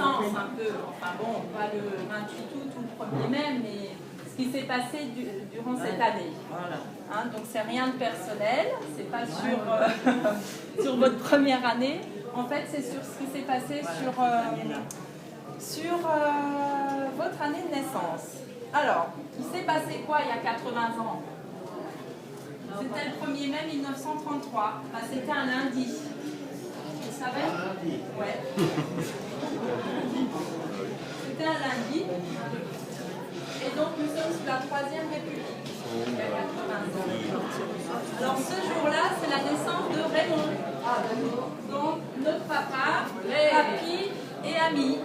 naissance un peu, enfin bon, pas le 28 août ou le 1er mai, mais ce qui s'est passé durant cette année. Hein, donc c'est rien de personnel, c'est pas sur, sur votre première année, en fait c'est sur ce qui s'est passé sur votre année de naissance. Alors, il s'est passé quoi il y a 80 ans? C'était le 1er mai 1933, c'était un lundi. Vous savez? Ouais. C'était un lundi. Et donc nous sommes sous la 3e République, il y a 80 ans. Alors ce jour-là, c'est la naissance de Raymond. Donc notre papa, papy et ami.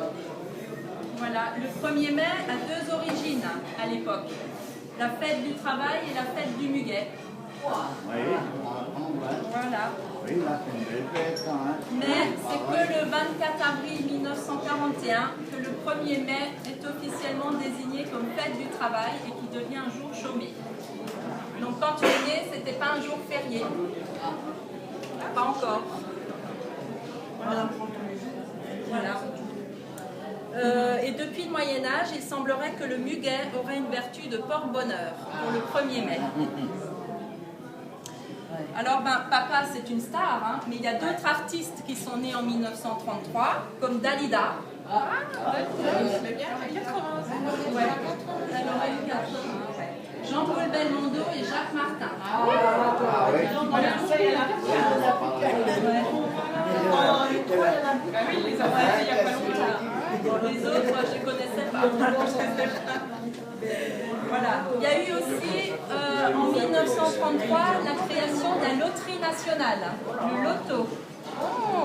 Voilà, le 1er mai a 2 origines à l'époque. La fête du travail et la fête du muguet. Voilà. Mais c'est que le 24 avril 1941 que le 1er mai est officiellement désigné comme fête du travail et qui devient un jour chômé. Donc quand tu es né, c'était pas un jour férié. Pas encore. Voilà. Et depuis le Moyen-Âge, il semblerait que le muguet aurait une vertu de porte-bonheur pour le 1er mai. Alors, papa, c'est une star, hein, mais il y a d'autres artistes qui sont nés en 1933, comme Dalida. Jean-Paul Belmondo et Jacques Martin. Les autres, je ne connaissais pas. Voilà. Il y a eu aussi en 1933 la création de la loterie nationale, le loto,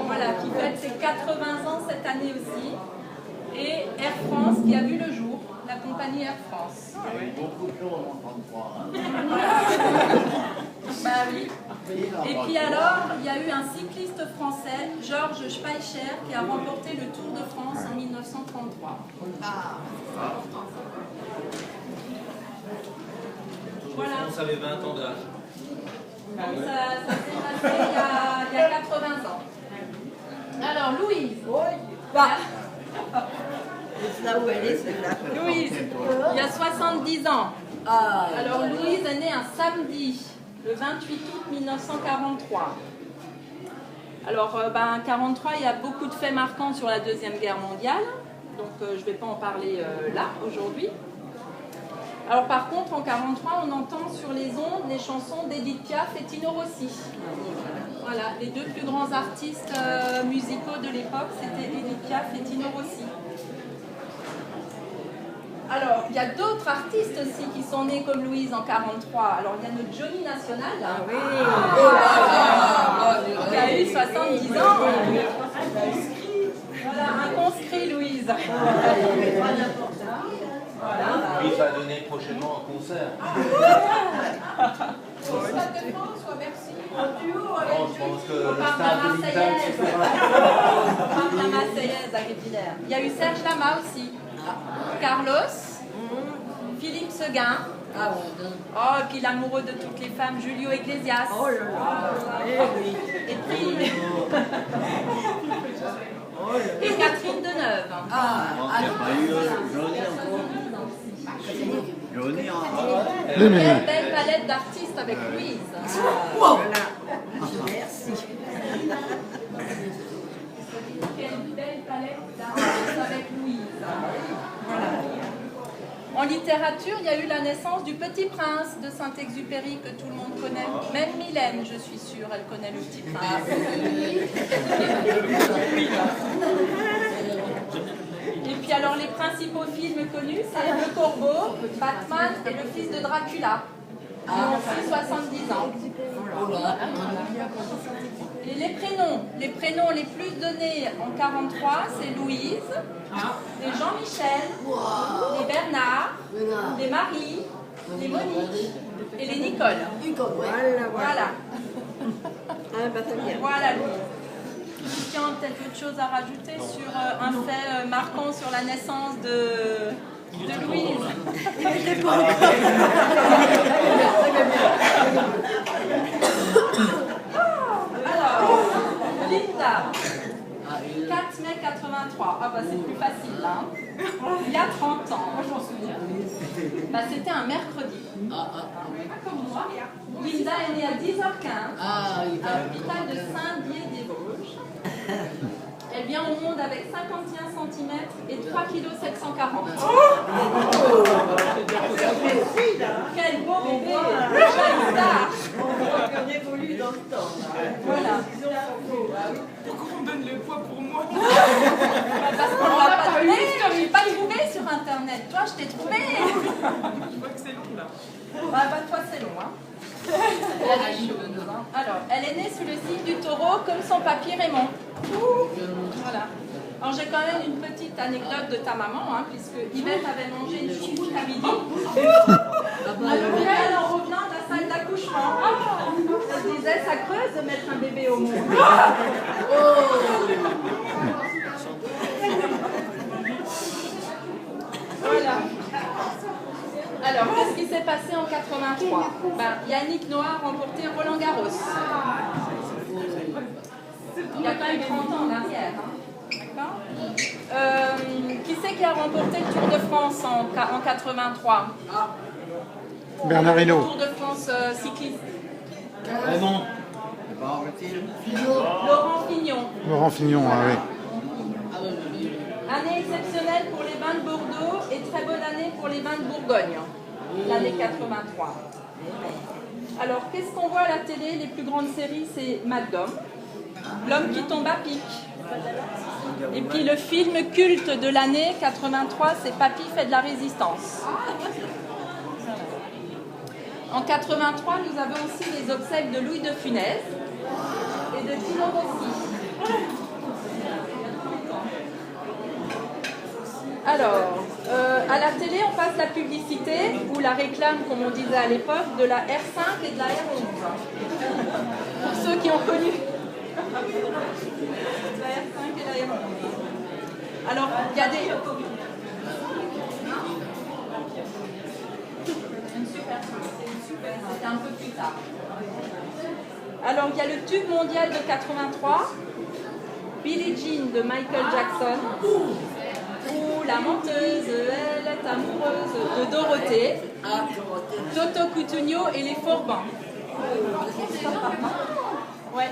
voilà, qui fête ses 80 ans cette année aussi, et Air France qui a vu le jour, la compagnie Air France. Il y a eu beaucoup de choses en 33. Bah oui. Et puis alors, il y a eu un cycliste français, Georges Speicher, qui a remporté le Tour de France en 1933. Voilà. On avait 20 ans d'âge. Ça s'est passé il y a 80 ans. Alors, Louise. C'est là où elle est, celle-là. Louise, il y a 70 ans. Alors, Louise est née un samedi, le 28 août 1943. Alors, 43, il y a beaucoup de faits marquants sur la Deuxième Guerre mondiale. Donc, je ne vais pas en parler là, aujourd'hui. Alors par contre, en 1943, on entend sur les ondes les chansons d'Edith Piaf et Tino Rossi. Voilà, les 2 plus grands artistes musicaux de l'époque, c'était Edith Piaf et Tino Rossi. Alors, il y a d'autres artistes aussi qui sont nés comme Louise en 1943. Alors, il y a notre Johnny National, qui a eu 70 ans. Voilà, un conscrit, Louise. Voilà. Lui va donner prochainement un concert. Soit Stade de France, soit Bercy. Un duo Non, avec je pense que le on parle de stade la de l'Italie Marseillaise. suffira. On parle de la Marseillaise à Guévillers. Il y a eu Serge Lama aussi. Carlos, Philippe Seguin. Oh, et puis l'amoureux de toutes les femmes, Julio Iglesias. Oh là là. Eh oui. Et puis... et Catherine Deneuve. Johnny en Quelle belle palette d'artistes avec Louise. Merci. Quelle belle palette d'artistes avec Louise. Voilà. En littérature, il y a eu la naissance du Petit Prince de Saint-Exupéry que tout le monde connaît. Même Mylène, je suis sûre, elle connaît le Petit Prince. Et puis alors les principaux films connus, c'est Le Corbeau, Batman et Le Fils de Dracula. Ils ont aussi 70 ans. Et les prénoms les plus donnés en 1943, c'est Louise, les Jean-Michel, les Bernard, les Marie, les Monique et les Nicole. Voilà. Voilà, Louise. Christian, peut-être autre chose à rajouter sur un fait marquant sur la naissance de Louise. Alors, Linda, 4 mai 1983. 1983. Ah bah c'est plus facile là. Hein. Il y a 30 ans. Moi je m'en souviens. Bah, c'était un mercredi. Pas comme moi. Linda est née à 10h15 à l'hôpital de Saint-Dié-des-Vosges. Elle vient au monde avec 51 cm et 3,740 kg. Quel beau bébé! Jeune star! On évolue dans le temps. Voilà. Pourquoi on donne le poids pour moi? Parce qu'on ne l'a pas trouvé, je ne l'ai pas trouvé sur internet. Toi, je t'ai trouvé! Je vois que c'est long là. Bah, toi, c'est long, hein? Elle a des cheveux, hein. Alors, elle est née sous le signe du taureau comme son papy Raymond. Voilà. Alors, j'ai quand même une petite anecdote de ta maman, hein, puisque Yvette avait mangé une choucroute à midi. Elle en revient de la salle d'accouchement. Elle disait, ça creuse de mettre un bébé au monde. Voilà. Alors, qu'est-ce qui s'est passé en 83? Yannick Noah a remporté Roland Garros. Il y a quand même 30 ans en arrière. Hein. D'accord. Qui c'est qui a remporté le Tour de France en 83? Bernard Hinault. Le Tour de France cycliste. Raymond. Laurent Fignon. Laurent Fignon, ah oui. Année exceptionnelle pour les vins de Bordeaux et très bonne année pour les vins de Bourgogne. L'année 83. Alors, qu'est-ce qu'on voit à la télé? Les plus grandes séries, c'est Mad Dog, L'homme qui tombe à pic. Et puis le film culte de l'année 83, c'est Papy fait de la résistance. En 83, nous avons aussi les obsèques de Louis de Funès et de Tino Rossi. Alors, à la télé, on passe la publicité ou la réclame, comme on disait à l'époque, de la R5 et de la R11. Pour ceux qui ont connu la R5 et la R11. Alors, il y a des... C'était un peu plus tard. Alors, il y a le tube mondial de 83, Billie Jean de Michael Jackson, ou La menteuse, elle est amoureuse de Dorothée, Toto Cutugno et les Forbans. Ouais.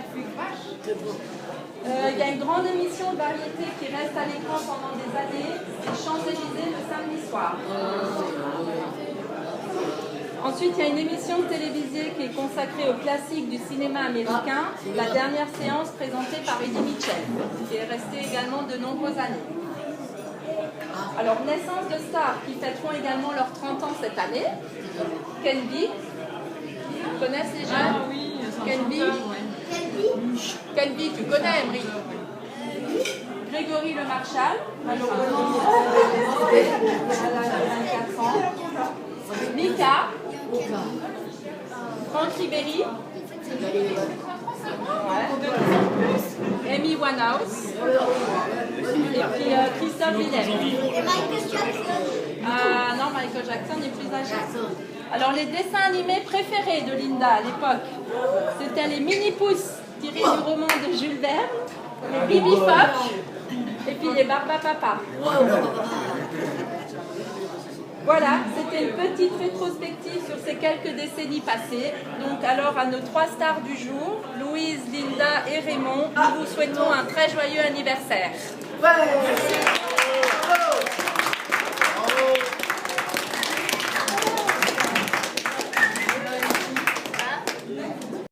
Il y a une grande émission de variété qui reste à l'écran pendant des années, les Champs-Élysées le samedi soir. Ensuite, il y a une émission de télévision qui est consacrée aux classiques du cinéma américain, la dernière séance présentée par Eddie Mitchell, qui est restée également de nombreuses années. Alors, naissance de stars qui fêteront également leurs 30 ans cette année. Ken B. Tu connais ces jeunes? Ah oui, Ken B. Ken B, tu connais, Emery. Grégory Le Marchal, malheureusement, elle a 24 ans. Mika. Franck Ribéry. Ouais. Amy Winehouse. Et puis Christophe Willem. Ah non, Michael Jackson est plus âgé. Alors les dessins animés préférés de Linda à l'époque, c'était les Mini-Pousses tirés du roman de Jules Verne, les Bibi Fock et puis les Barba Papa. Voilà, c'était une petite rétrospective sur ces quelques décennies passées. Donc alors à nos 3 stars du jour, Louise, Linda et Raymond, nous vous souhaitons un très joyeux anniversaire. Merci.